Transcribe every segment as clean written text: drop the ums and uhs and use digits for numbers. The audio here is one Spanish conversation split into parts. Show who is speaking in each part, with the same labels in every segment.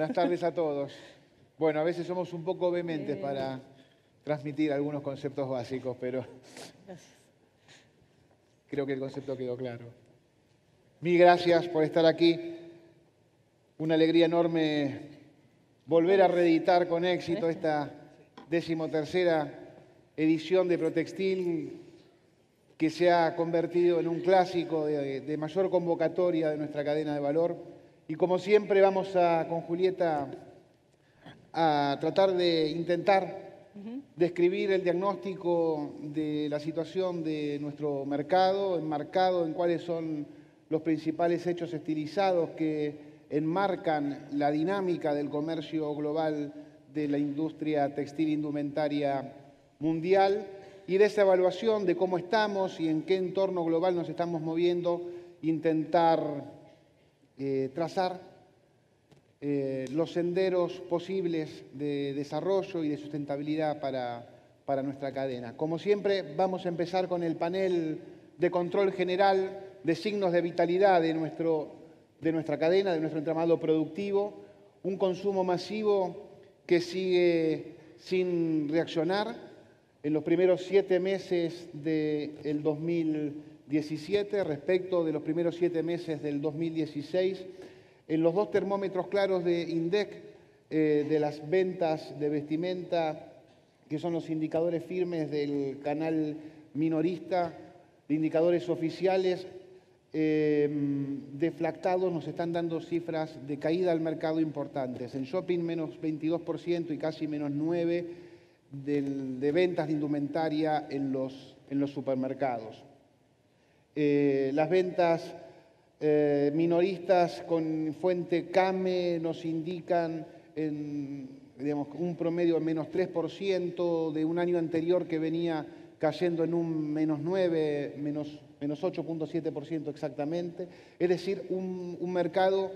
Speaker 1: Buenas tardes a todos. Bueno, a veces somos un poco vehementes para transmitir algunos conceptos básicos, pero creo que el concepto quedó claro. Mil gracias por estar aquí. Una alegría enorme volver a reeditar con éxito esta 13ª edición de Protextil, que se ha convertido en un clásico de mayor convocatoria de nuestra cadena de valor. Y como siempre vamos con Julieta a tratar de intentar describir el diagnóstico de la situación de nuestro mercado, enmarcado en cuáles son los principales hechos estilizados que enmarcan la dinámica del comercio global de la industria textil indumentaria mundial, y de esa evaluación de cómo estamos y en qué entorno global nos estamos moviendo, intentar trazar los senderos posibles de desarrollo y de sustentabilidad para nuestra cadena. Como siempre, vamos a empezar con el panel de control general de signos de vitalidad de nuestra cadena, de nuestro entramado productivo. Un consumo masivo que sigue sin reaccionar. En los primeros 7 meses del 2017 respecto de los primeros 7 meses del 2016, en los 2 termómetros claros de INDEC de las ventas de vestimenta, que son los indicadores firmes del canal minorista, de indicadores oficiales, deflactados, nos están dando cifras de caída al mercado importantes. En shopping menos 22% y casi menos 9% de ventas de indumentaria en los supermercados. Las ventas minoristas con fuente CAME nos indican un promedio de menos 3% de un año anterior que venía cayendo en un menos 9%, menos 8.7% exactamente. Es decir, un mercado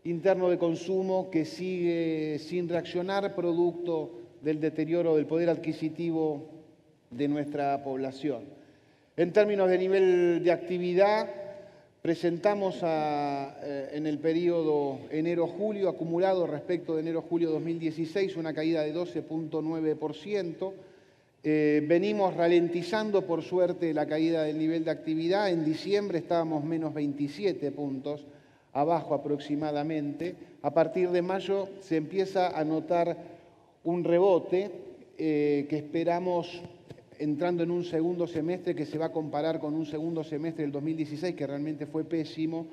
Speaker 1: interno de consumo que sigue sin reaccionar producto del deterioro del poder adquisitivo de nuestra población. En términos de nivel de actividad, presentamos en el periodo enero-julio acumulado respecto de enero-julio 2016 una caída de 12.9%. Venimos ralentizando, por suerte, la caída del nivel de actividad. En diciembre estábamos menos 27 puntos, abajo aproximadamente. A partir de mayo se empieza a notar un rebote que esperamos entrando en un segundo semestre que se va a comparar con un segundo semestre del 2016 que realmente fue pésimo,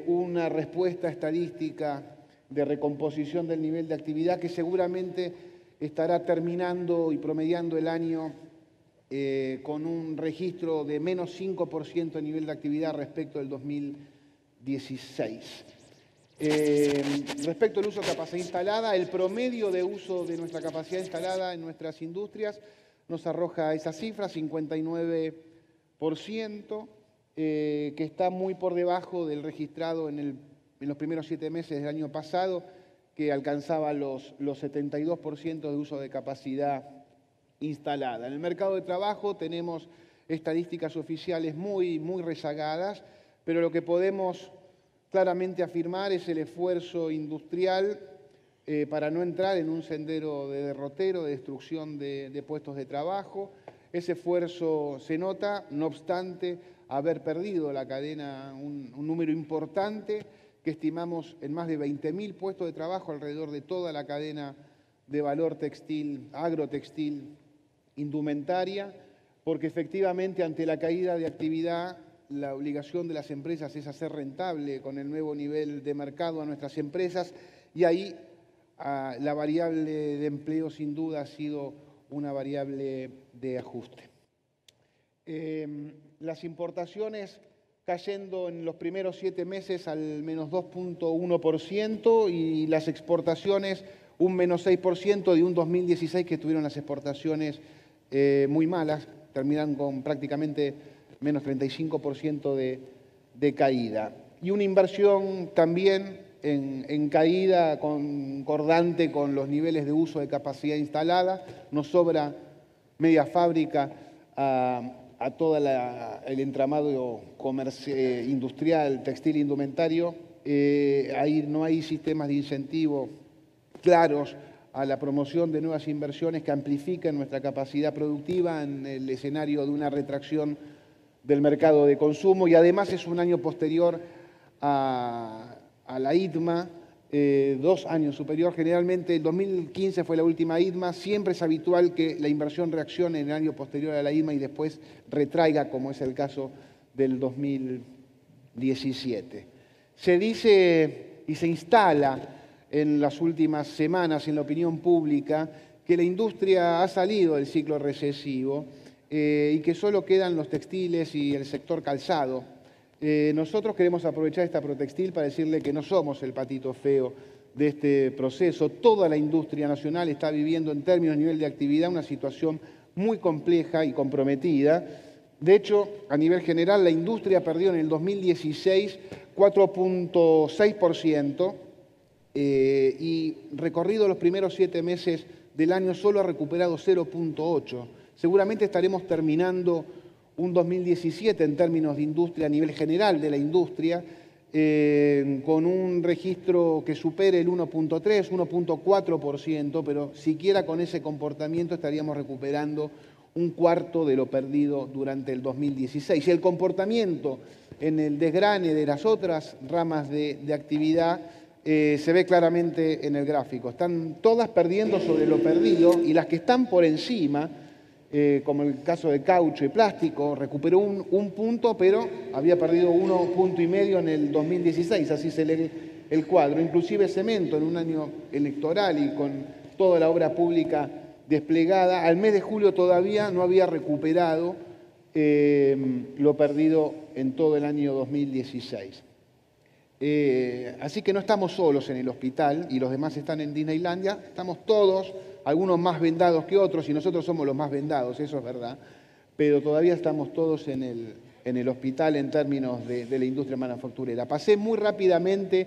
Speaker 1: una respuesta estadística de recomposición del nivel de actividad que seguramente estará terminando y promediando el año con un registro de menos 5% de nivel de actividad respecto del 2016. Respecto al uso de capacidad instalada, el promedio de uso de nuestra capacidad instalada en nuestras industrias nos arroja esa cifra, 59%, que está muy por debajo del registrado en los primeros 7 meses del año pasado, que alcanzaba los 72% de uso de capacidad instalada. En el mercado de trabajo tenemos estadísticas oficiales muy rezagadas, pero lo que podemos claramente afirmar es el esfuerzo industrial para no entrar en un sendero de derrotero, de destrucción de puestos de trabajo. Ese esfuerzo se nota, no obstante haber perdido la cadena un número importante que estimamos en más de 20.000 puestos de trabajo alrededor de toda la cadena de valor textil, agrotextil, indumentaria, porque efectivamente ante la caída de actividad la obligación de las empresas es hacer rentable con el nuevo nivel de mercado a nuestras empresas, y ahí la variable de empleo sin duda ha sido una variable de ajuste. Las importaciones cayendo en los primeros 7 meses al menos 2.1% y las exportaciones un menos 6% de un 2016 que tuvieron las exportaciones muy malas, terminan con prácticamente menos 35% de caída. Y una inversión también en caída concordante con los niveles de uso de capacidad instalada. Nos sobra media fábrica a todo el entramado industrial, textil, indumentario, no hay sistemas de incentivo claros a la promoción de nuevas inversiones que amplifiquen nuestra capacidad productiva en el escenario de una retracción del mercado de consumo, y además es un año posterior a la ITMA, 2 años superior. Generalmente el 2015 fue la última ITMA, siempre es habitual que la inversión reaccione en el año posterior a la ITMA y después retraiga, como es el caso del 2017. Se dice y se instala en las últimas semanas en la opinión pública que la industria ha salido del ciclo recesivo y que solo quedan los textiles y el sector calzado. Nosotros queremos aprovechar esta Protextil para decirle que no somos el patito feo de este proceso. Toda la industria nacional está viviendo en términos de nivel de actividad una situación muy compleja y comprometida. De hecho, a nivel general, la industria perdió en el 2016 4.6% y recorrido los primeros 7 meses del año solo ha recuperado 0.8%. Seguramente estaremos terminando un 2017 en términos de industria a nivel general de la industria con un registro que supere el 1.3, 1.4%, pero siquiera con ese comportamiento estaríamos recuperando un cuarto de lo perdido durante el 2016. Y el comportamiento en el desgrane de las otras ramas de actividad se ve claramente en el gráfico. Están todas perdiendo sobre lo perdido y las que están por encima, como el caso de caucho y plástico, recuperó un punto, pero había perdido 1,5 puntos en el 2016, así se lee el cuadro. Inclusive cemento, en un año electoral y con toda la obra pública desplegada, al mes de julio todavía no había recuperado lo perdido en todo el año 2016. Así que no estamos solos en el hospital y los demás están en Disneylandia, estamos todos, algunos más vendados que otros, y nosotros somos los más vendados, eso es verdad, pero todavía estamos todos en el hospital en términos de la industria manufacturera. Pasé muy rápidamente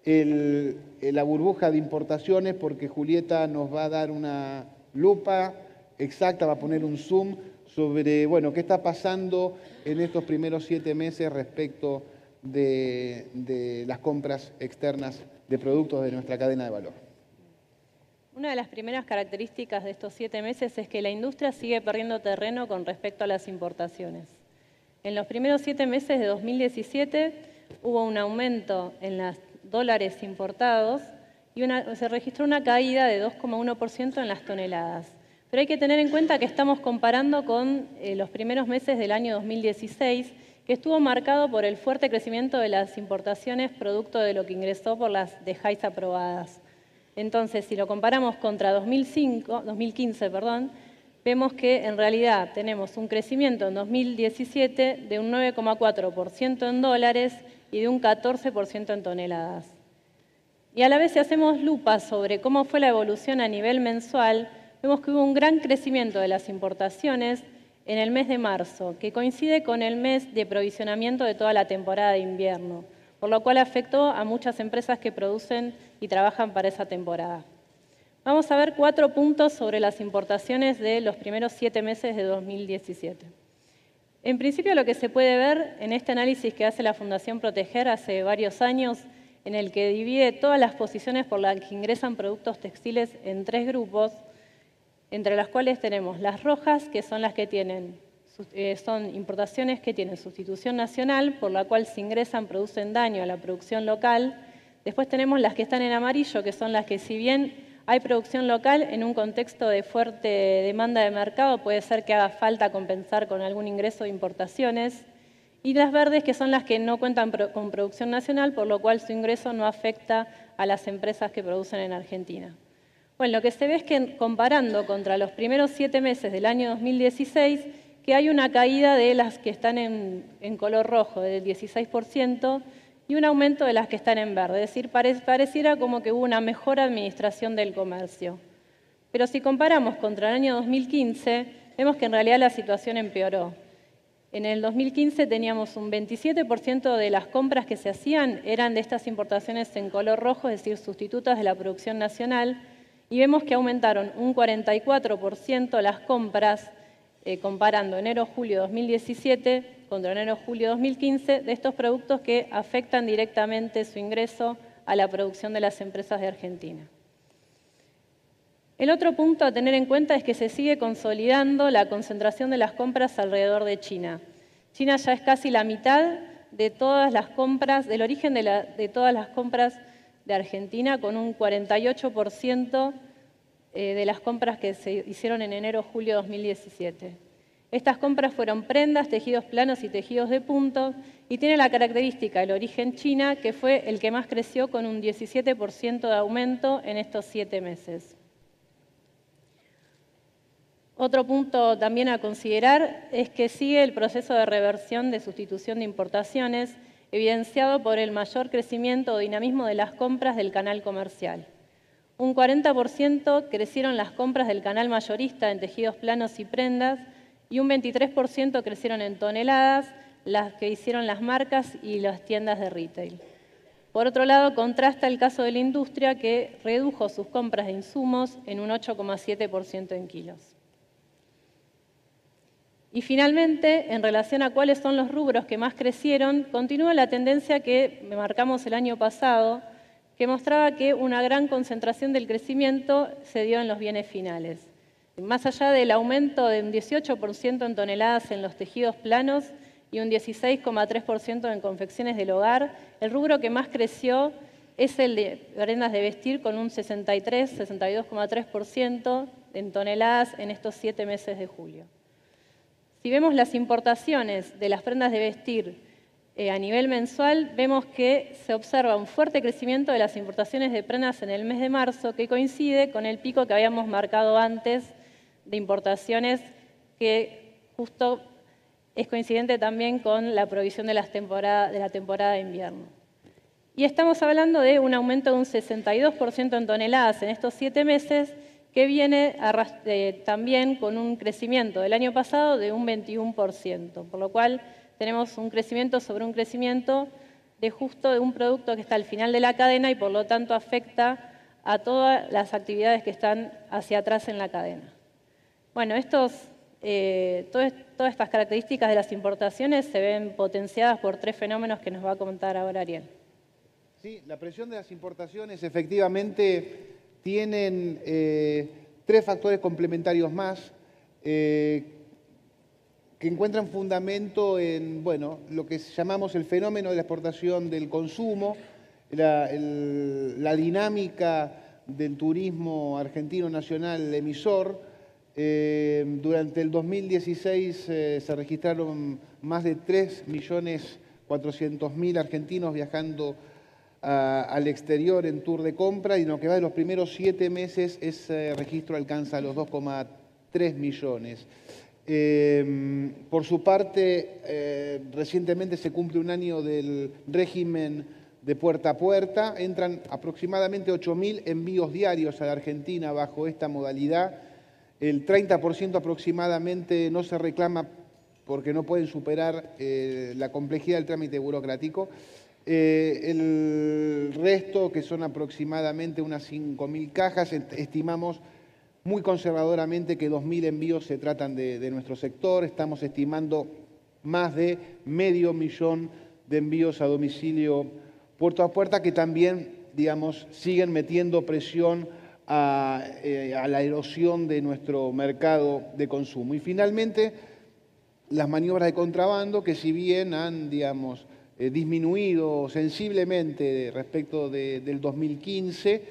Speaker 1: la burbuja de importaciones porque Julieta nos va a dar una lupa exacta, va a poner un zoom sobre, bueno, qué está pasando en estos primeros 7 meses respecto de las compras externas de productos de nuestra cadena de valor.
Speaker 2: Una de las primeras características de estos 7 meses es que la industria sigue perdiendo terreno con respecto a las importaciones. En los primeros 7 meses de 2017 hubo un aumento en los dólares importados y se registró una caída de 2,1% en las toneladas. Pero hay que tener en cuenta que estamos comparando con los primeros meses del año 2016, que estuvo marcado por el fuerte crecimiento de las importaciones producto de lo que ingresó por las dejáis aprobadas. Entonces, si lo comparamos contra 2015, vemos que en realidad tenemos un crecimiento en 2017 de un 9,4% en dólares y de un 14% en toneladas. Y a la vez, si hacemos lupa sobre cómo fue la evolución a nivel mensual, vemos que hubo un gran crecimiento de las importaciones en el mes de marzo, que coincide con el mes de provisionamiento de toda la temporada de invierno, por lo cual afectó a muchas empresas que producen y trabajan para esa temporada. Vamos a ver 4 puntos sobre las importaciones de los primeros 7 meses de 2017. En principio, lo que se puede ver en este análisis que hace la Fundación Proteger hace varios años, en el que divide todas las posiciones por las que ingresan productos textiles en 3 grupos, entre las cuales tenemos las rojas, que son las que son importaciones que tienen sustitución nacional, por la cual si ingresan producen daño a la producción local. Después tenemos las que están en amarillo, que son las que, si bien hay producción local, en un contexto de fuerte demanda de mercado puede ser que haga falta compensar con algún ingreso de importaciones. Y las verdes, que son las que no cuentan con producción nacional, por lo cual su ingreso no afecta a las empresas que producen en Argentina. Bueno, lo que se ve es que comparando contra los primeros 7 meses del año 2016, que hay una caída de las que están en color rojo, del 16%, y un aumento de las que están en verde. Es decir, pareciera como que hubo una mejor administración del comercio. Pero si comparamos contra el año 2015, vemos que en realidad la situación empeoró. En el 2015 teníamos un 27% de las compras que se hacían eran de estas importaciones en color rojo, es decir, sustitutas de la producción nacional, y vemos que aumentaron un 44% las compras comparando enero-julio 2017 contra enero-julio 2015, de estos productos que afectan directamente su ingreso a la producción de las empresas de Argentina. El otro punto a tener en cuenta es que se sigue consolidando la concentración de las compras alrededor de China. China ya es casi la mitad de todas las compras, del origen de todas las compras de Argentina, con un 48% de las compras que se hicieron en enero-julio 2017. Estas compras fueron prendas, tejidos planos y tejidos de punto, y tiene la característica del origen China, que fue el que más creció con un 17% de aumento en estos 7 meses. Otro punto también a considerar es que sigue el proceso de reversión de sustitución de importaciones, evidenciado por el mayor crecimiento o dinamismo de las compras del canal comercial. Un 40% crecieron las compras del canal mayorista en tejidos planos y prendas, y un 23% crecieron en toneladas, las que hicieron las marcas y las tiendas de retail. Por otro lado, contrasta el caso de la industria, que redujo sus compras de insumos en un 8,7% en kilos. Y finalmente, en relación a cuáles son los rubros que más crecieron, continúa la tendencia que marcamos el año pasado, que mostraba que una gran concentración del crecimiento se dio en los bienes finales. Más allá del aumento de un 18% en toneladas en los tejidos planos y un 16,3% en confecciones del hogar, el rubro que más creció es el de prendas de vestir, con un 62,3% en toneladas en estos 7 meses de julio. Si vemos las importaciones de las prendas de vestir a nivel mensual, vemos que se observa un fuerte crecimiento de las importaciones de prendas en el mes de marzo, que coincide con el pico que habíamos marcado antes de importaciones, que justo es coincidente también con la provisión de la temporada de invierno. Y estamos hablando de un aumento de un 62% en toneladas en estos 7 meses, que viene también con un crecimiento del año pasado de un 21%, por lo cual tenemos un crecimiento sobre un crecimiento de un producto que está al final de la cadena y por lo tanto afecta a todas las actividades que están hacia atrás en la cadena. Bueno, todas estas características de las importaciones se ven potenciadas por 3 fenómenos que nos va a comentar ahora Ariel.
Speaker 1: Sí, la presión de las importaciones efectivamente tienen 3 factores complementarios más que encuentran fundamento en lo que llamamos el fenómeno de la exportación del consumo, la dinámica del turismo argentino nacional emisor. Durante el 2016 se registraron más de 3.400.000 argentinos viajando al exterior en tour de compra, y en lo que va de los primeros 7 meses ese registro alcanza los 2,3 millones. Por su parte, recientemente se cumple un año del régimen de puerta a puerta. Entran aproximadamente 8.000 envíos diarios a la Argentina bajo esta modalidad. El 30% aproximadamente no se reclama porque no pueden superar la complejidad del trámite burocrático. El resto, que son aproximadamente unas 5.000 cajas, estimamos muy conservadoramente que 2.000 envíos se tratan de nuestro sector. Estamos estimando más de 500.000 de envíos a domicilio puerta a puerta, que también, siguen metiendo presión a la erosión de nuestro mercado de consumo. Y finalmente, las maniobras de contrabando, que si bien han, disminuido sensiblemente respecto del 2015,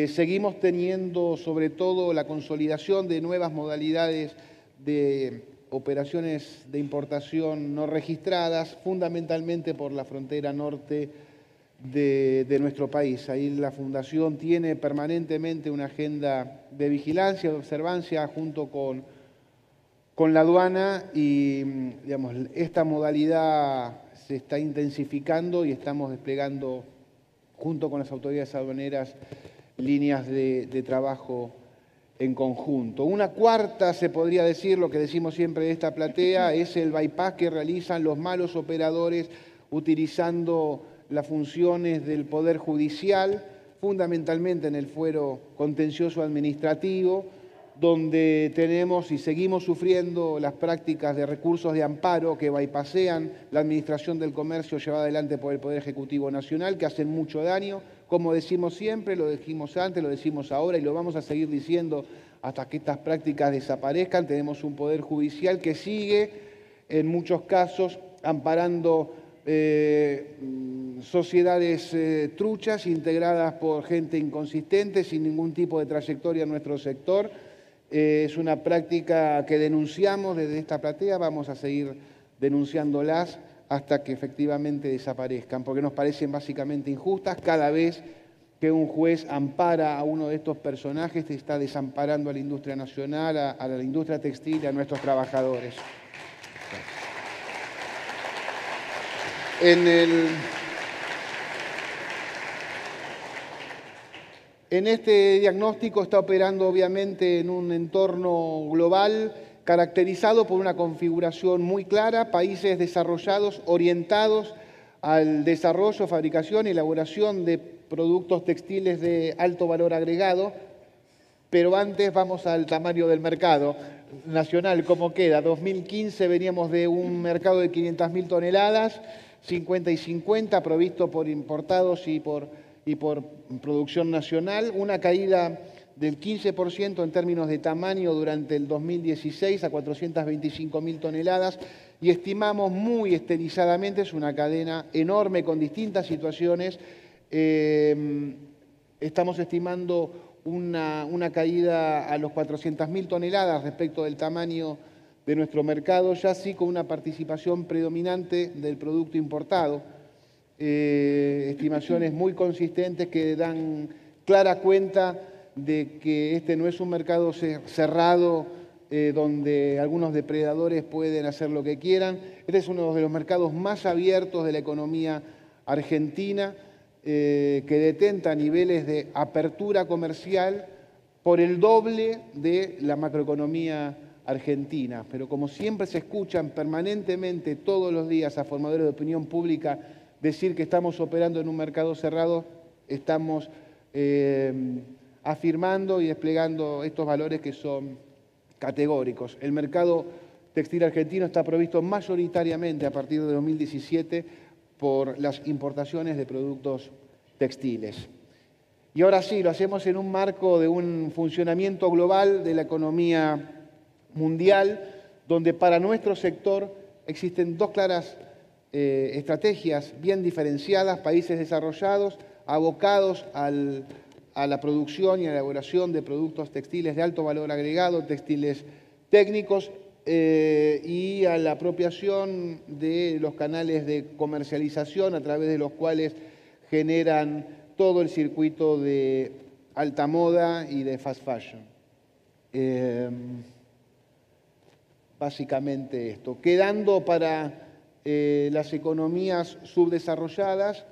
Speaker 1: seguimos teniendo sobre todo la consolidación de nuevas modalidades de operaciones de importación no registradas, fundamentalmente por la frontera norte de nuestro país. Ahí la Fundación tiene permanentemente una agenda de vigilancia, de observancia junto con la aduana, y esta modalidad se está intensificando y estamos desplegando junto con las autoridades aduaneras líneas de trabajo en conjunto. Una cuarta, se podría decir, lo que decimos siempre de esta platea, es el bypass que realizan los malos operadores utilizando las funciones del Poder Judicial, fundamentalmente en el fuero contencioso administrativo, donde tenemos y seguimos sufriendo las prácticas de recursos de amparo que bypasean la administración del comercio llevada adelante por el Poder Ejecutivo Nacional, que hacen mucho daño. Como decimos siempre, lo dijimos antes, lo decimos ahora y lo vamos a seguir diciendo hasta que estas prácticas desaparezcan. Tenemos un Poder Judicial que sigue, en muchos casos, amparando sociedades truchas, integradas por gente inconsistente, sin ningún tipo de trayectoria en nuestro sector. Es una práctica que denunciamos desde esta platea, vamos a seguir denunciándolas hasta que efectivamente desaparezcan, porque nos parecen básicamente injustas. Cada vez que un juez ampara a uno de estos personajes, está desamparando a la industria nacional, a la industria textil y a nuestros trabajadores. En este diagnóstico está operando obviamente en un entorno global caracterizado por una configuración muy clara, países desarrollados orientados al desarrollo, fabricación y elaboración de productos textiles de alto valor agregado, pero antes vamos al tamaño del mercado nacional, ¿cómo queda? 2015 veníamos de un mercado de 500.000 toneladas, 50 y 50, provisto por importados y por producción nacional, una caída del 15% en términos de tamaño durante el 2016 a 425.000 toneladas y estimamos muy estilizadamente, es una cadena enorme con distintas situaciones, estamos estimando una caída a los 400.000 toneladas respecto del tamaño de nuestro mercado, ya sí con una participación predominante del producto importado. Estimaciones muy consistentes que dan clara cuenta de que este no es un mercado cerrado donde algunos depredadores pueden hacer lo que quieran. Este es uno de los mercados más abiertos de la economía argentina, que detenta niveles de apertura comercial por el doble de la macroeconomía argentina. Pero como siempre se escuchan permanentemente todos los días a formadores de opinión pública decir que estamos operando en un mercado cerrado, estamos afirmando y desplegando estos valores que son categóricos. El mercado textil argentino está provisto mayoritariamente a partir de 2017 por las importaciones de productos textiles. Y ahora sí, lo hacemos en un marco de un funcionamiento global de la economía mundial, donde para nuestro sector existen dos claras estrategias bien diferenciadas, países desarrollados, abocados a la producción y a la elaboración de productos textiles de alto valor agregado, textiles técnicos, y a la apropiación de los canales de comercialización a través de los cuales generan todo el circuito de alta moda y de fast fashion. Básicamente esto. Quedando para las economías subdesarrolladas,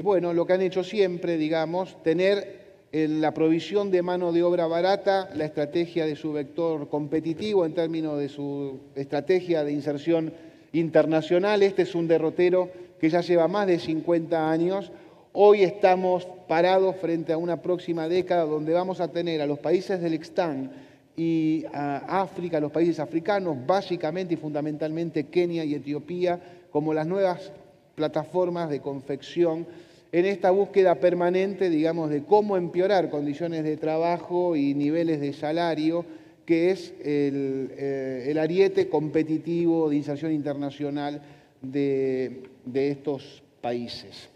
Speaker 1: bueno, lo que han hecho siempre, digamos, tener en la provisión de mano de obra barata la estrategia de su vector competitivo en términos de su estrategia de inserción internacional. Este es un derrotero que ya lleva más de 50 años. Hoy estamos parados frente a una próxima década donde vamos a tener a los países del Extán y a África, los países africanos, básicamente y fundamentalmente Kenia y Etiopía, como las nuevas plataformas de confección en esta búsqueda permanente, digamos, de cómo empeorar condiciones de trabajo y niveles de salario, que es el ariete competitivo de inserción internacional de estos países.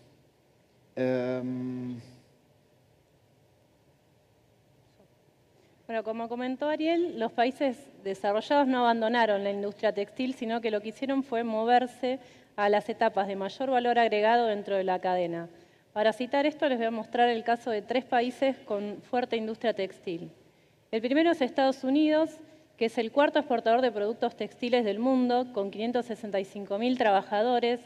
Speaker 2: Bueno, como comentó Ariel, los países desarrollados no abandonaron la industria textil, sino que lo que hicieron fue moverse a las etapas de mayor valor agregado dentro de la cadena. Para citar esto, les voy a mostrar el caso de 3 países con fuerte industria textil. El primero es Estados Unidos, que es el cuarto exportador de productos textiles del mundo, con 565.000 trabajadores,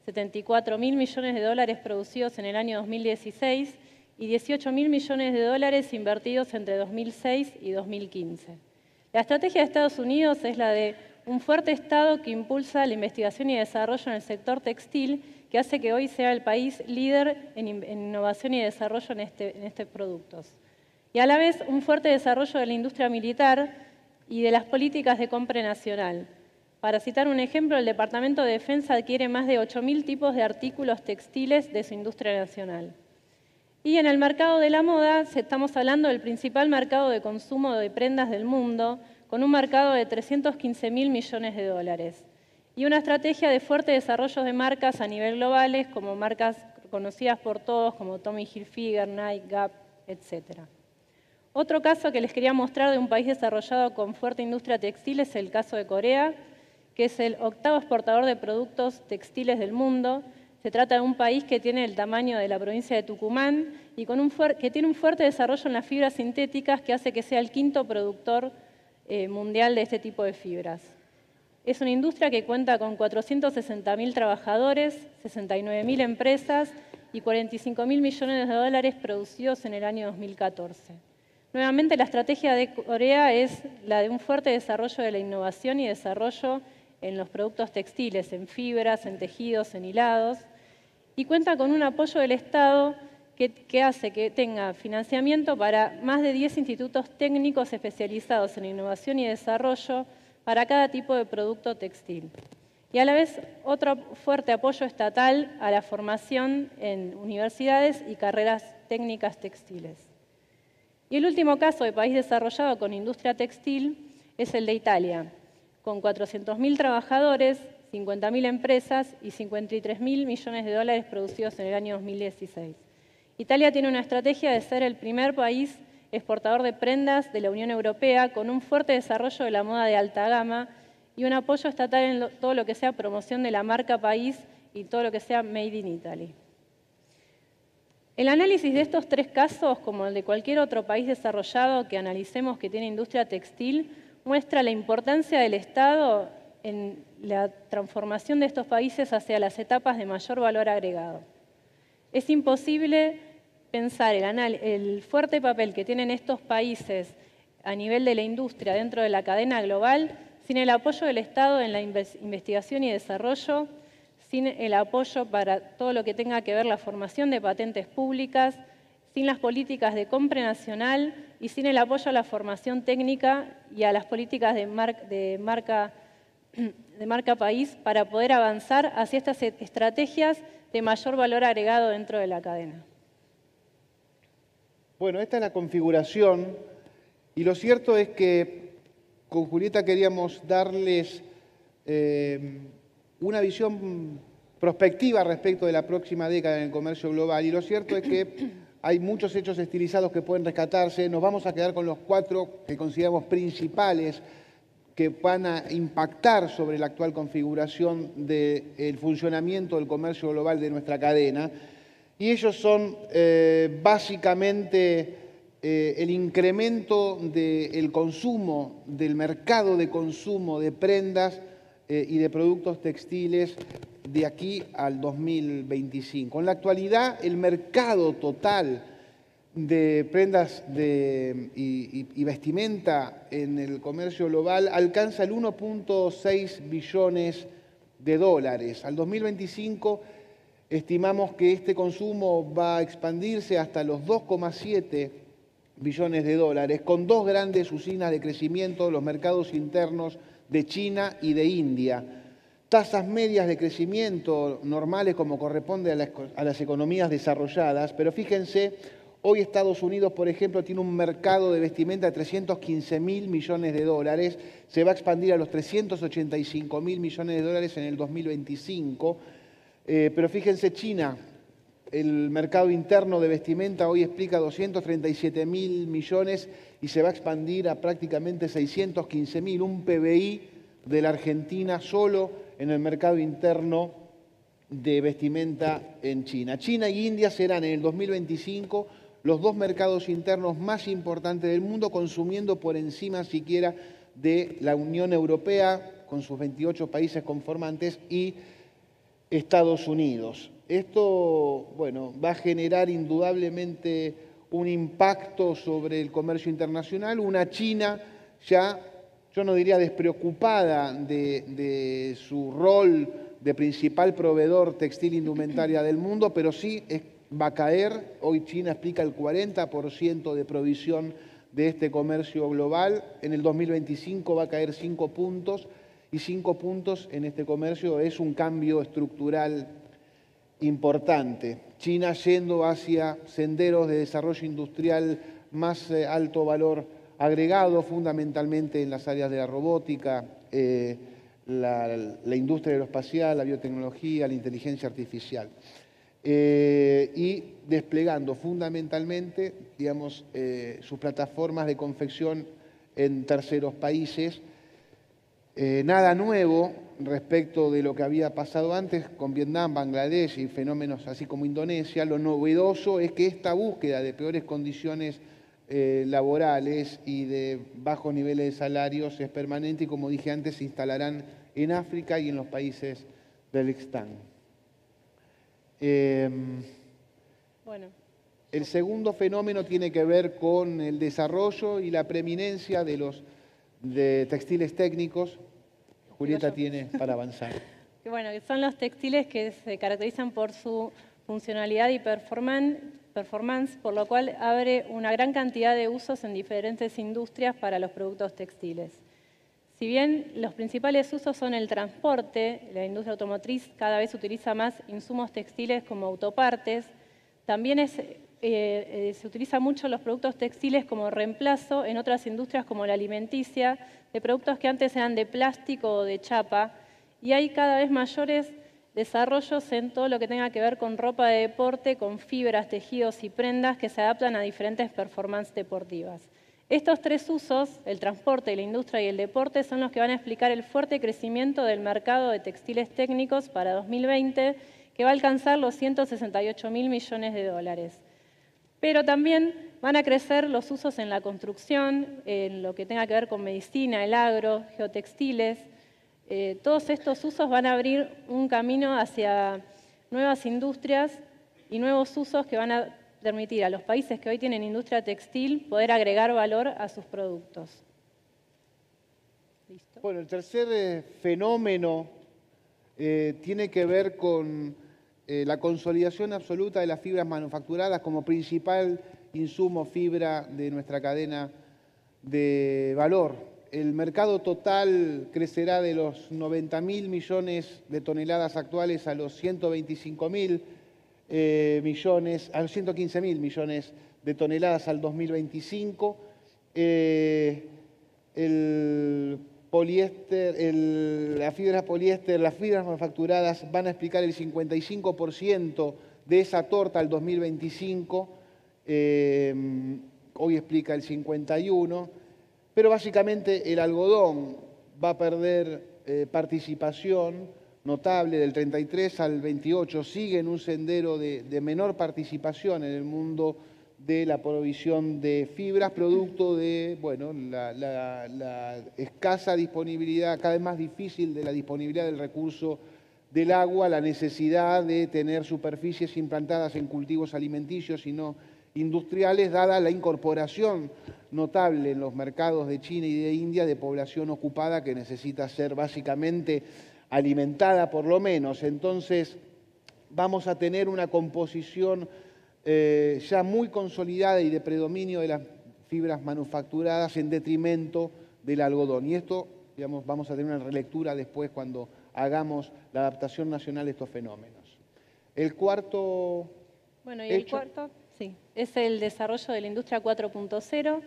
Speaker 2: 74.000 millones de dólares producidos en el año 2016 y 18.000 millones de dólares invertidos entre 2006 y 2015. La estrategia de Estados Unidos es la de un fuerte Estado que impulsa la investigación y desarrollo en el sector textil, que hace que hoy sea el país líder en innovación y desarrollo en estos productos. y a la vez un fuerte desarrollo de la industria militar y de las políticas de compra nacional. Para citar un ejemplo, el Departamento de Defensa adquiere más de 8.000 tipos de artículos textiles de su industria nacional. Y en el mercado de la moda estamos hablando del principal mercado de consumo de prendas del mundo, con un mercado de 315.000 millones de dólares. Y una estrategia de fuerte desarrollo de marcas a nivel globales, como marcas conocidas por todos, como Tommy Hilfiger, Nike, Gap, etc. Otro caso que les quería mostrar de un país desarrollado con fuerte industria textil es el caso de Corea, que es el 8º exportador de productos textiles del mundo. Se trata de un país que tiene el tamaño de la provincia de Tucumán y que tiene un fuerte desarrollo en las fibras sintéticas que hace que sea el 5º productor mundial de este tipo de fibras. Es una industria que cuenta con 460.000 trabajadores, 69.000 empresas y 45.000 millones de dólares producidos en el año 2014. Nuevamente, la estrategia de Corea es la de un fuerte desarrollo de la innovación y desarrollo en los productos textiles, en fibras, en tejidos, en hilados, y cuenta con un apoyo del Estado que hace que tenga financiamiento para más de 10 institutos técnicos especializados en innovación y desarrollo para cada tipo de producto textil. Y a la vez otro fuerte apoyo estatal a la formación en universidades y carreras técnicas textiles. Y el último caso de país desarrollado con industria textil es el de Italia, con 400.000 trabajadores, 50.000 empresas y 53.000 millones de dólares producidos en el año 2016. Italia tiene una estrategia de ser el primer país exportador de prendas de la Unión Europea, con un fuerte desarrollo de la moda de alta gama y un apoyo estatal en todo lo que sea promoción de la marca país y todo lo que sea Made in Italy. El análisis de estos 3 casos, como el de cualquier otro país desarrollado que analicemos que tiene industria textil, muestra la importancia del Estado en la transformación de estos países hacia las etapas de mayor valor agregado. Es imposible pensar el fuerte papel que tienen estos países a nivel de la industria dentro de la cadena global sin el apoyo del Estado en la investigación y desarrollo, sin el apoyo para todo lo que tenga que ver la formación de patentes públicas, sin las políticas de compra nacional y sin el apoyo a la formación técnica y a las políticas de marca país para poder avanzar hacia estas estrategias de mayor valor agregado dentro de la cadena.
Speaker 1: Bueno, esta es la configuración y lo cierto es que con Julieta queríamos darles una visión prospectiva respecto de la próxima década en el comercio global y lo cierto es que hay muchos hechos estilizados que pueden rescatarse. Nos vamos a quedar con los 4 que consideramos principales que van a impactar sobre la actual configuración del funcionamiento del comercio global de nuestra cadena. Y ellos son básicamente el incremento del consumo, del mercado de consumo de prendas y de productos textiles de aquí al 2025. En la actualidad, el mercado total de prendas y vestimenta en el comercio global alcanza el 1.6 billones de dólares. Al 2025 estimamos que este consumo va a expandirse hasta los 2,7 billones de dólares, con 2 grandes usinas de crecimiento, los mercados internos de China y de India. Tasas medias de crecimiento normales como corresponde a las economías desarrolladas, pero fíjense, hoy Estados Unidos, por ejemplo, tiene un mercado de vestimenta de 315.000 millones de dólares, se va a expandir a los 385.000 millones de dólares en el 2025, pero fíjense, China, el mercado interno de vestimenta hoy explica 237.000 millones y se va a expandir a prácticamente 615.000, un PBI de la Argentina solo en el mercado interno de vestimenta en China. China y India serán en el 2025 los 2 mercados internos más importantes del mundo, consumiendo por encima siquiera de la Unión Europea, con sus 28 países conformantes, y Estados Unidos. Esto, bueno, va a generar indudablemente un impacto sobre el comercio internacional, una China ya, yo no diría despreocupada de su rol de principal proveedor textil indumentaria del mundo, pero sí va a caer. Hoy China explica el 40% de provisión de este comercio global. En el 2025 va a caer 5 puntos, y 5 puntos en este comercio es un cambio estructural importante. China yendo hacia senderos de desarrollo industrial más alto valor agregado, fundamentalmente en las áreas de la robótica, la industria aeroespacial, la biotecnología, la inteligencia artificial. Y desplegando fundamentalmente, digamos, sus plataformas de confección en terceros países. Nada nuevo respecto de lo que había pasado antes con Vietnam, Bangladesh y fenómenos así como Indonesia. Lo novedoso es que esta búsqueda de peores condiciones laborales y de bajos niveles de salarios es permanente y, como dije antes, se instalarán en África y en los países del Ixtán.
Speaker 2: Bueno.
Speaker 1: El segundo fenómeno tiene que ver con el desarrollo y la preeminencia de textiles técnicos. Julieta tiene para avanzar.
Speaker 2: Que bueno, que son los textiles que se caracterizan por su funcionalidad y performance, por lo cual abre una gran cantidad de usos en diferentes industrias para los productos textiles. Si bien los principales usos son el transporte, la industria automotriz cada vez utiliza más insumos textiles como autopartes, también se utilizan mucho los productos textiles como reemplazo en otras industrias como la alimenticia, de productos que antes eran de plástico o de chapa, y hay cada vez mayores desarrollos en todo lo que tenga que ver con ropa de deporte, con fibras, tejidos y prendas que se adaptan a diferentes performances deportivas. Estos tres usos, el transporte, la industria y el deporte, son los que van a explicar el fuerte crecimiento del mercado de textiles técnicos para 2020, que va a alcanzar los 168.000 millones de dólares. Pero también van a crecer los usos en la construcción, en lo que tenga que ver con medicina, el agro, geotextiles. Todos estos usos van a abrir un camino hacia nuevas industrias y nuevos usos que van a permitir a los países que hoy tienen industria textil poder agregar valor a sus productos. ¿Listo?
Speaker 1: Bueno, el tercer fenómeno tiene que ver con la consolidación absoluta de las fibras manufacturadas como principal insumo fibra de nuestra cadena de valor. El mercado total crecerá de los 90.000 millones de toneladas actuales a los 125.000 millones, a los 115.000 millones de toneladas al 2025. El poliéster, la fibra poliéster, las fibras manufacturadas van a explicar el 55% de esa torta al 2025. Hoy explica el 51%, pero básicamente el algodón va a perder participación notable del 33 al 28, sigue en un sendero de menor participación en el mundo de la provisión de fibras, producto de bueno, la escasa disponibilidad, cada vez más difícil de la disponibilidad del recurso del agua, la necesidad de tener superficies implantadas en cultivos alimenticios y no industriales, dada la incorporación notable en los mercados de China y de India de población ocupada que necesita ser básicamente alimentada por lo menos. Entonces vamos a tener una composición ya muy consolidada y de predominio de las fibras manufacturadas en detrimento del algodón. Y esto, digamos, vamos a tener una relectura después cuando hagamos la adaptación nacional de estos fenómenos. El cuarto
Speaker 2: Bueno, y el cuarto, sí, es el desarrollo de la industria 4.0.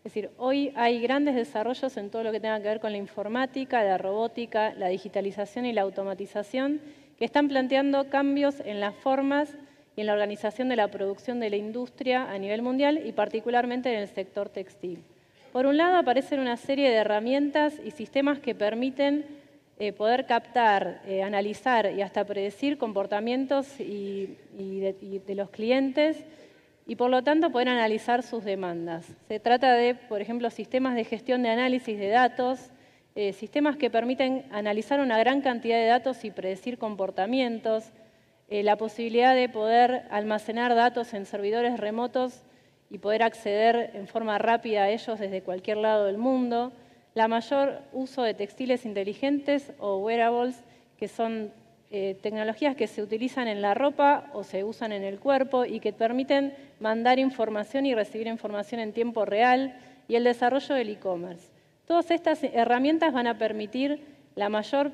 Speaker 2: Es decir, hoy hay grandes desarrollos en todo lo que tenga que ver con la informática, la robótica, la digitalización y la automatización, que están planteando cambios en las formas y en la organización de la producción de la industria a nivel mundial y particularmente en el sector textil. Por un lado, aparecen una serie de herramientas y sistemas que permiten poder captar, analizar y hasta predecir comportamientos de los clientes y por lo tanto poder analizar sus demandas. Se trata de, por ejemplo, sistemas de gestión de análisis de datos, sistemas que permiten analizar una gran cantidad de datos y predecir comportamientos, la posibilidad de poder almacenar datos en servidores remotos y poder acceder en forma rápida a ellos desde cualquier lado del mundo, la mayor uso de textiles inteligentes o wearables, que son tecnologías que se utilizan en la ropa o se usan en el cuerpo y que permiten mandar información y recibir información en tiempo real, y el desarrollo del e-commerce. Todas estas herramientas van a permitir la mayor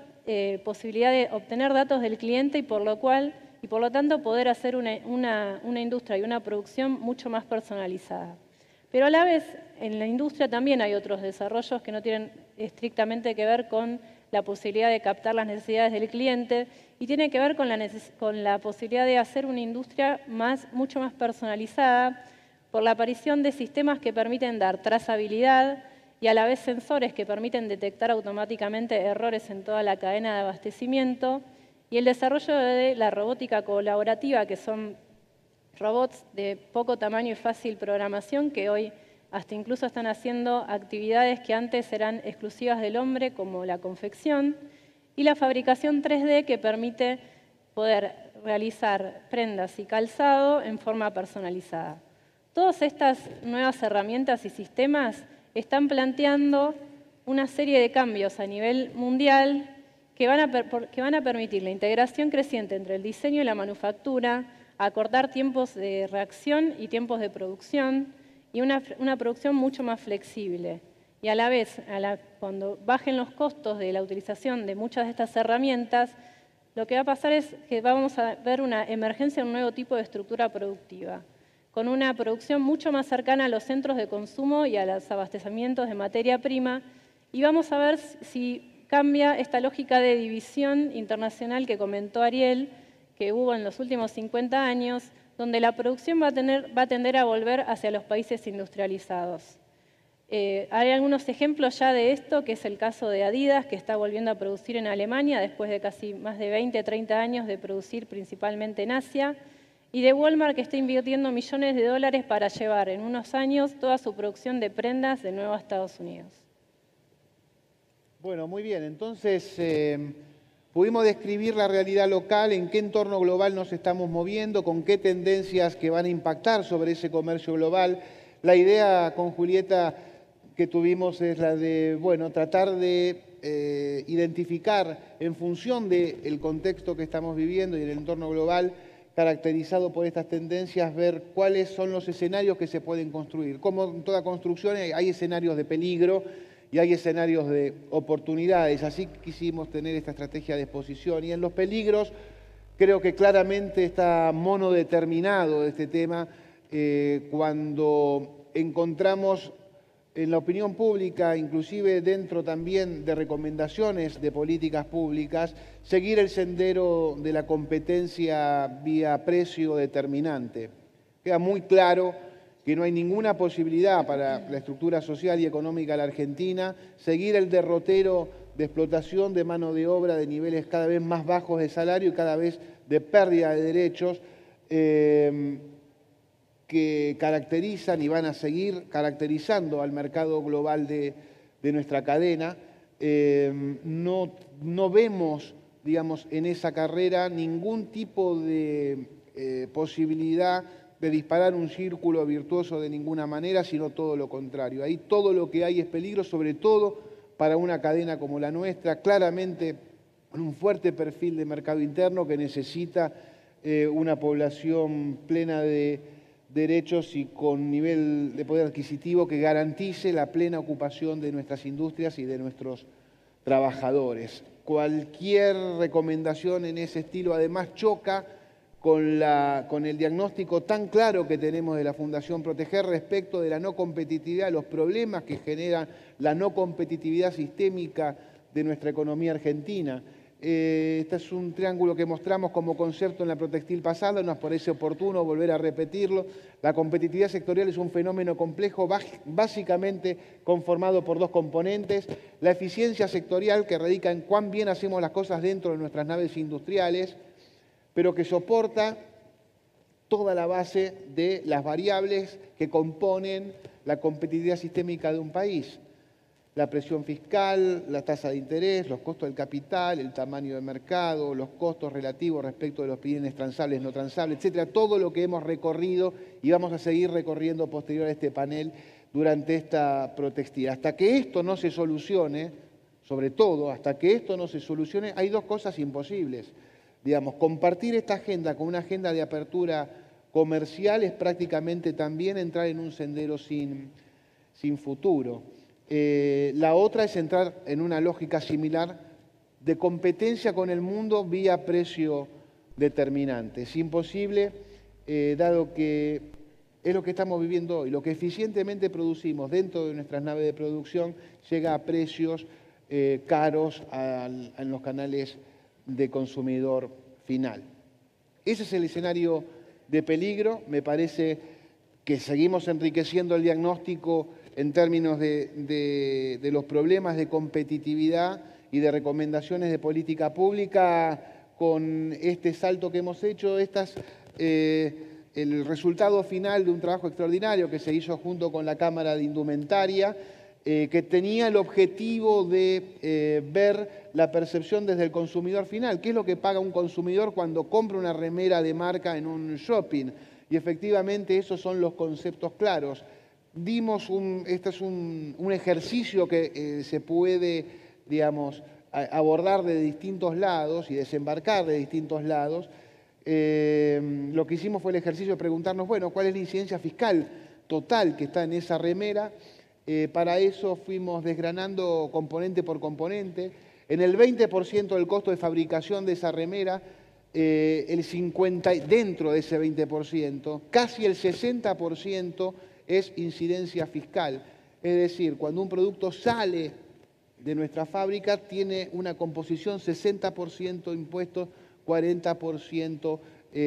Speaker 2: posibilidad de obtener datos del cliente y por lo tanto poder hacer una industria y una producción mucho más personalizada. Pero a la vez, en la industria también hay otros desarrollos que no tienen estrictamente que ver con la posibilidad de captar las necesidades del cliente y tiene que ver con la posibilidad de hacer una industria mucho más personalizada por la aparición de sistemas que permiten dar trazabilidad y a la vez sensores que permiten detectar automáticamente errores en toda la cadena de abastecimiento, y el desarrollo de la robótica colaborativa, que son robots de poco tamaño y fácil programación que hoy hasta incluso están haciendo actividades que antes eran exclusivas del hombre, como la confección, y la fabricación 3D que permite poder realizar prendas y calzado en forma personalizada. Todas estas nuevas herramientas y sistemas están planteando una serie de cambios a nivel mundial que van a permitir la integración creciente entre el diseño y la manufactura, acortar tiempos de reacción y tiempos de producción y una producción mucho más flexible. Y a la vez, cuando bajen los costos de la utilización de muchas de estas herramientas, lo que va a pasar es que vamos a ver una emergencia de un nuevo tipo de estructura productiva, con una producción mucho más cercana a los centros de consumo y a los abastecimientos de materia prima, y vamos a ver si cambia esta lógica de división internacional que comentó Ariel, que hubo en los últimos 50 años, donde la producción va a tender a volver hacia los países industrializados. Hay algunos ejemplos ya de esto, que es el caso de Adidas, que está volviendo a producir en Alemania después de casi más de 20, 30 años de producir principalmente en Asia, y de Walmart, que está invirtiendo millones de dólares para llevar en unos años toda su producción de prendas de nuevo a Estados Unidos.
Speaker 1: Bueno, muy bien. Entonces, pudimos describir la realidad local, en qué entorno global nos estamos moviendo, con qué tendencias que van a impactar sobre ese comercio global. La idea con Julieta que tuvimos es la de, bueno, tratar de identificar en función del contexto que estamos viviendo y el entorno global caracterizado por estas tendencias, ver cuáles son los escenarios que se pueden construir. Como en toda construcción hay escenarios de peligro y hay escenarios de oportunidades, así quisimos tener esta estrategia de exposición. Y en los peligros creo que claramente está monodeterminado este tema cuando encontramos en la opinión pública, inclusive dentro también de recomendaciones de políticas públicas, seguir el sendero de la competencia vía precio determinante. Queda muy claro que no hay ninguna posibilidad para la estructura social y económica de la Argentina seguir el derrotero de explotación de mano de obra de niveles cada vez más bajos de salario y cada vez de pérdida de derechos que caracterizan y van a seguir caracterizando al mercado global de nuestra cadena. No vemos, digamos, en esa carrera ningún tipo de posibilidad de disparar un círculo virtuoso de ninguna manera, sino todo lo contrario. Ahí todo lo que hay es peligro, sobre todo para una cadena como la nuestra, claramente con un fuerte perfil de mercado interno que necesita una población plena de derechos y con nivel de poder adquisitivo que garantice la plena ocupación de nuestras industrias y de nuestros trabajadores. Cualquier recomendación en ese estilo además choca con el diagnóstico tan claro que tenemos de la Fundación Proteger respecto de la no competitividad, los problemas que genera la no competitividad sistémica de nuestra economía argentina. Este es un triángulo que mostramos como concepto en la Protextil pasada, nos parece oportuno volver a repetirlo. La competitividad sectorial es un fenómeno complejo, básicamente conformado por dos componentes. La eficiencia sectorial, que radica en cuán bien hacemos las cosas dentro de nuestras naves industriales, pero que soporta toda la base de las variables que componen la competitividad sistémica de un país. La presión fiscal, la tasa de interés, los costos del capital, el tamaño del mercado, los costos relativos respecto de los bienes transables, no transables, etcétera. Todo lo que hemos recorrido y vamos a seguir recorriendo posterior a este panel durante esta Protextil. Hasta que esto no se solucione, sobre todo, hasta que esto no se solucione, hay dos cosas imposibles. Digamos, compartir esta agenda con una agenda de apertura comercial es prácticamente también entrar en un sendero sin futuro. La otra es entrar en una lógica similar de competencia con el mundo vía precio determinante. Es imposible, dado que es lo que estamos viviendo hoy. Lo que eficientemente producimos dentro de nuestras naves de producción llega a precios caros en los canales de consumidor final. Ese es el escenario de peligro. Me parece que seguimos enriqueciendo el diagnóstico en términos de los problemas de competitividad y de recomendaciones de política pública con este salto que hemos hecho. El resultado final de un trabajo extraordinario que se hizo junto con la Cámara de Indumentaria, que tenía el objetivo de ver la percepción desde el consumidor final. ¿Qué es lo que paga un consumidor cuando compra una remera de marca en un shopping? Y efectivamente esos son los conceptos claros. Este es un ejercicio que se puede, digamos, abordar de distintos lados y desembarcar de distintos lados. Lo que hicimos fue el ejercicio de preguntarnos, bueno, ¿cuál es la incidencia fiscal total que está en esa remera? Para eso fuimos desgranando componente por componente. En el 20% del costo de fabricación de esa remera, dentro de ese 20%, casi el 60% es incidencia fiscal. Es decir, cuando un producto sale de nuestra fábrica, tiene una composición 60% impuestos, 40%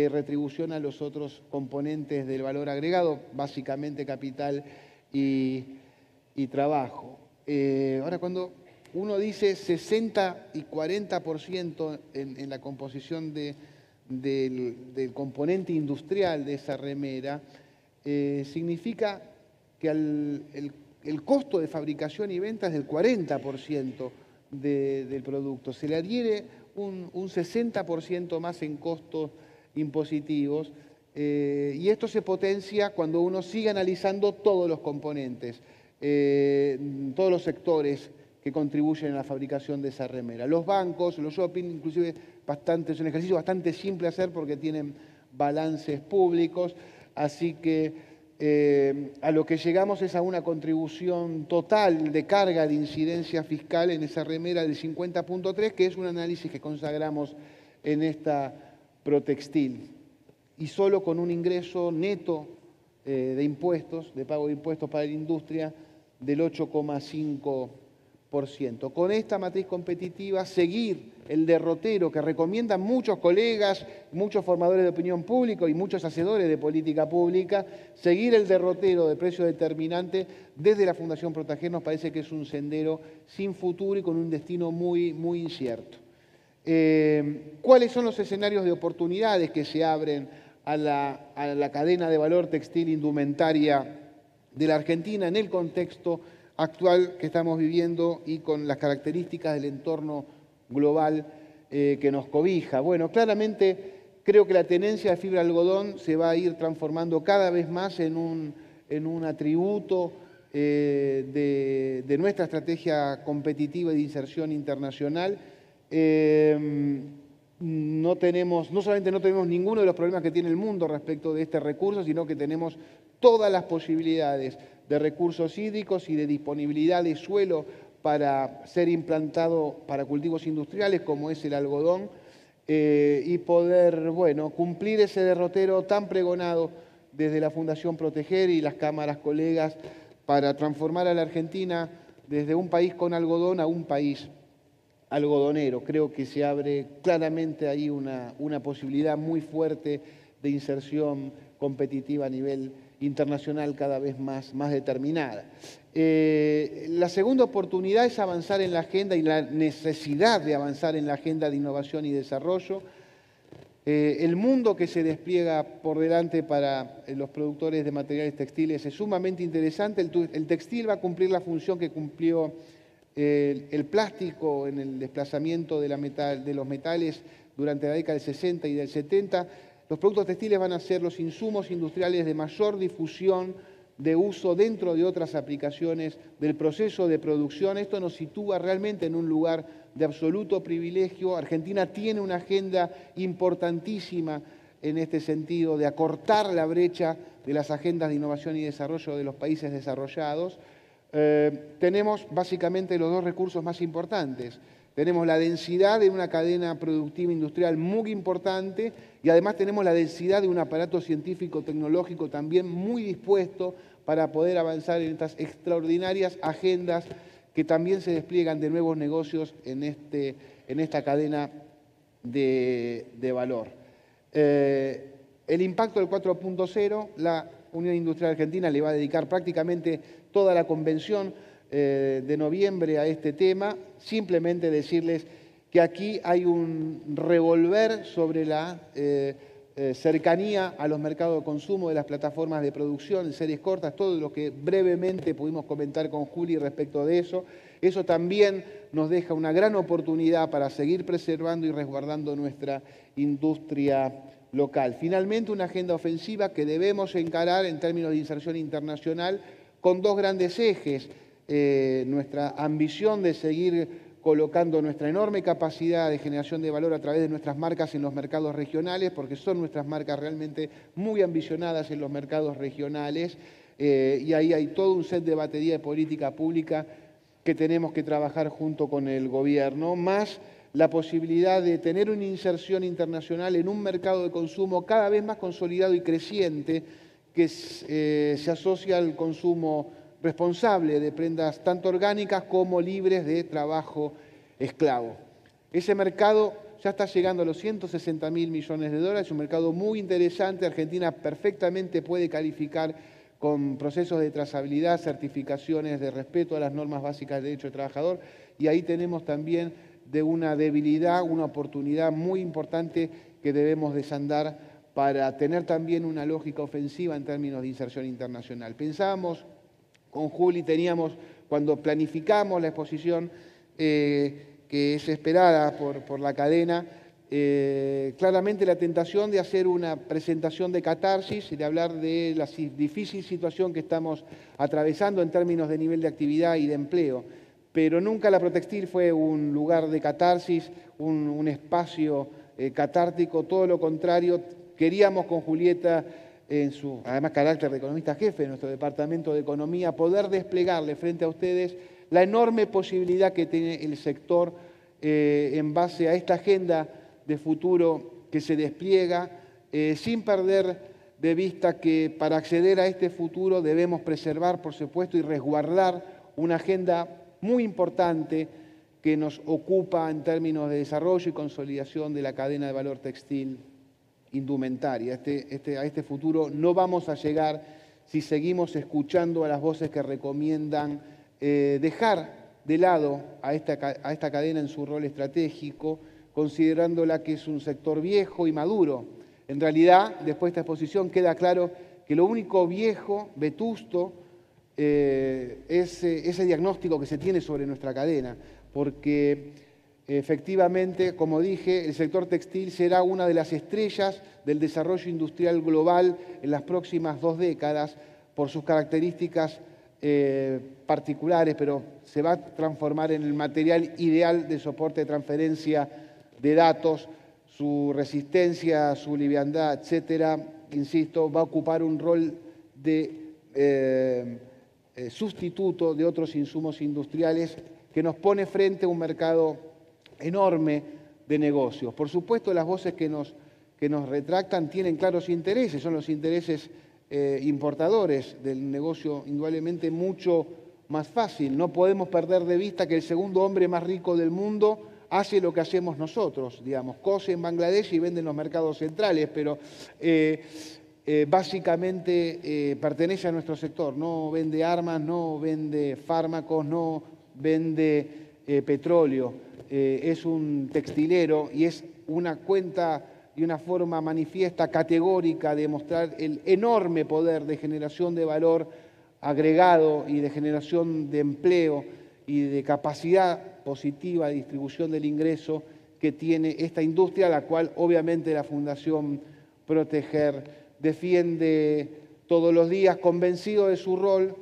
Speaker 1: retribución a los otros componentes del valor agregado, básicamente capital y trabajo. Ahora, cuando uno dice 60 y 40% en la composición del componente industrial de esa remera, significa que el costo de fabricación y venta es del 40% del producto. Se le adhiere un 60% más en costos impositivos, y esto se potencia cuando uno sigue analizando todos los componentes, todos los sectores que contribuyen a la fabricación de esa remera. Los bancos, los shopping, inclusive es un ejercicio bastante simple hacer porque tienen balances públicos, así que a lo que llegamos es a una contribución total de carga de incidencia fiscal en esa remera del 50.3, que es un análisis que consagramos en esta Protextil. Y solo con un ingreso neto de impuestos, de pago de impuestos para la industria, del 8,5%. Con esta matriz competitiva, seguir el derrotero que recomiendan muchos colegas, muchos formadores de opinión pública y muchos hacedores de política pública, seguir el derrotero de precio determinante desde la Fundación Protager nos parece que es un sendero sin futuro y con un destino muy, muy incierto. ¿Cuáles son los escenarios de oportunidades que se abren a la cadena de valor textil indumentaria de la Argentina en el contexto actual que estamos viviendo y con las características del entorno global que nos cobija? Bueno, claramente creo que la tenencia de fibra de algodón se va a ir transformando cada vez más en un atributo de nuestra estrategia competitiva y de inserción internacional. No solamente no tenemos ninguno de los problemas que tiene el mundo respecto de este recurso, sino que tenemos todas las posibilidades de recursos hídricos y de disponibilidad de suelo para ser implantado para cultivos industriales como es el algodón, y poder, bueno, cumplir ese derrotero tan pregonado desde la Fundación Proteger y las cámaras colegas para transformar a la Argentina desde un país con algodón a un país algodonero. Creo que se abre claramente ahí una posibilidad muy fuerte de inserción competitiva a nivel internacional cada vez más determinada. La segunda oportunidad es avanzar en la agenda y la necesidad de avanzar en la agenda de innovación y desarrollo. El mundo que se despliega por delante para los productores de materiales textiles es sumamente interesante. El textil va a cumplir la función que cumplió el plástico en el desplazamiento de los metales durante la década del 60 y del 70. Los productos textiles van a ser los insumos industriales de mayor difusión de uso dentro de otras aplicaciones del proceso de producción. Esto nos sitúa realmente en un lugar de absoluto privilegio. Argentina tiene una agenda importantísima en este sentido de acortar la brecha de las agendas de innovación y desarrollo de los países desarrollados. Tenemos básicamente los dos recursos más importantes. Tenemos la densidad de una cadena productiva industrial muy importante y además tenemos la densidad de un aparato científico-tecnológico también muy dispuesto para poder avanzar en estas extraordinarias agendas que también se despliegan de nuevos negocios en esta cadena de valor. El impacto del 4.0, la Unión Industrial Argentina le va a dedicar prácticamente toda la convención de noviembre a este tema. Simplemente decirles que aquí hay un revolver sobre la cercanía a los mercados de consumo de las plataformas de producción en series cortas, todo lo que brevemente pudimos comentar con Juli respecto de eso. Eso también nos deja una gran oportunidad para seguir preservando y resguardando nuestra industria local. Finalmente, una agenda ofensiva que debemos encarar en términos de inserción internacional con dos grandes ejes. Nuestra ambición de seguir colocando nuestra enorme capacidad de generación de valor a través de nuestras marcas en los mercados regionales, porque son nuestras marcas realmente muy ambicionadas en los mercados regionales, y ahí hay todo un set de batería de política pública que tenemos que trabajar junto con el gobierno, más la posibilidad de tener una inserción internacional en un mercado de consumo cada vez más consolidado y creciente, que se asocia al consumo responsable de prendas tanto orgánicas como libres de trabajo esclavo. Ese mercado ya está llegando a los 160.000 millones de dólares, es un mercado muy interesante. Argentina perfectamente puede calificar con procesos de trazabilidad, certificaciones de respeto a las normas básicas de derecho del trabajador, y ahí tenemos también de una debilidad, una oportunidad muy importante que debemos desandar para tener también una lógica ofensiva en términos de inserción internacional. Pensábamos con Juli, cuando planificamos la exposición que es esperada por la cadena, claramente la tentación de hacer una presentación de catarsis y de hablar de la difícil situación que estamos atravesando en términos de nivel de actividad y de empleo. Pero nunca la Protextil fue un lugar de catarsis, un espacio catártico, todo lo contrario. Queríamos con Julieta, en su, además, carácter de economista jefe de nuestro Departamento de Economía, poder desplegarle frente a ustedes la enorme posibilidad que tiene el sector en base a esta agenda de futuro que se despliega, sin perder de vista que para acceder a este futuro debemos preservar, por supuesto, y resguardar una agenda muy importante que nos ocupa en términos de desarrollo y consolidación de la cadena de valor textil indumentaria. A este futuro no vamos a llegar si seguimos escuchando a las voces que recomiendan dejar de lado a esta cadena en su rol estratégico, considerándola que es un sector viejo y maduro. En realidad, después de esta exposición queda claro que lo único viejo, vetusto, es ese diagnóstico que se tiene sobre nuestra cadena, porque efectivamente, como dije, el sector textil será una de las estrellas del desarrollo industrial global en las próximas 2 décadas por sus características particulares, pero se va a transformar en el material ideal de soporte de transferencia de datos, su resistencia, su liviandad, etcétera. Insisto, va a ocupar un rol de sustituto de otros insumos industriales que nos pone frente a un mercado enorme de negocios. Por supuesto, las voces que nos retractan tienen claros intereses, son los intereses importadores del negocio, indudablemente mucho más fácil. No podemos perder de vista que el segundo hombre más rico del mundo hace lo que hacemos nosotros, digamos, cose en Bangladesh y vende en los mercados centrales, pero básicamente pertenece a nuestro sector, no vende armas, no vende fármacos, no vende petróleo, es un textilero y es una cuenta y una forma manifiesta, categórica, de mostrar el enorme poder de generación de valor agregado y de generación de empleo y de capacidad positiva de distribución del ingreso que tiene esta industria, la cual obviamente la Fundación Proteger defiende todos los días, convencido de su rol,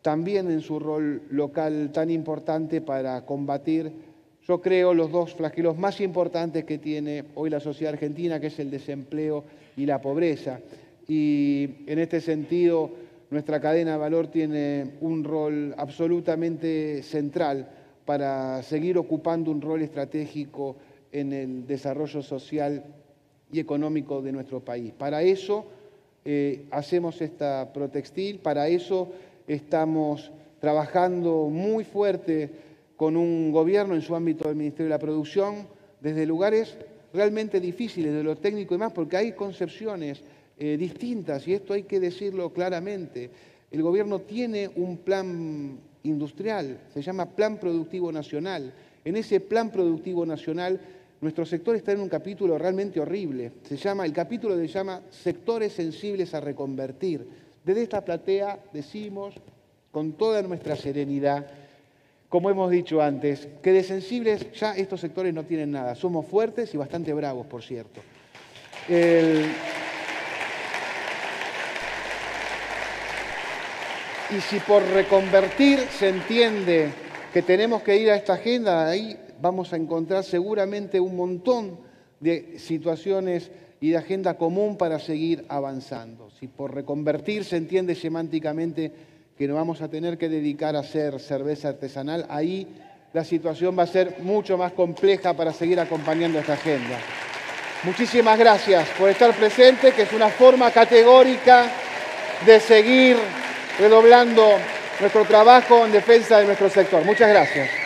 Speaker 1: también en su rol local tan importante para combatir, yo creo, los dos flagelos más importantes que tiene hoy la sociedad argentina, que es el desempleo y la pobreza. Y en este sentido, nuestra cadena de valor tiene un rol absolutamente central para seguir ocupando un rol estratégico en el desarrollo social y económico de nuestro país. Para eso hacemos esta Protextil, para eso estamos trabajando muy fuerte con un gobierno en su ámbito del Ministerio de la Producción, desde lugares realmente difíciles, de lo técnico y más, porque hay concepciones distintas, y esto hay que decirlo claramente. El gobierno tiene un plan industrial, se llama Plan Productivo Nacional. En ese Plan Productivo Nacional, nuestro sector está en un capítulo realmente horrible. El capítulo se llama Sectores sensibles a reconvertir. Desde esta platea decimos, con toda nuestra serenidad, como hemos dicho antes, que de sensibles ya estos sectores no tienen nada. Somos fuertes y bastante bravos, por cierto. Y si por reconvertir se entiende que tenemos que ir a esta agenda, ahí vamos a encontrar seguramente un montón de situaciones y de agenda común para seguir avanzando. Si por reconvertir se entiende semánticamente que nos vamos a tener que dedicar a hacer cerveza artesanal, ahí la situación va a ser mucho más compleja para seguir acompañando esta agenda. Muchísimas gracias por estar presente, que es una forma categórica de seguir redoblando nuestro trabajo en defensa de nuestro sector. Muchas gracias.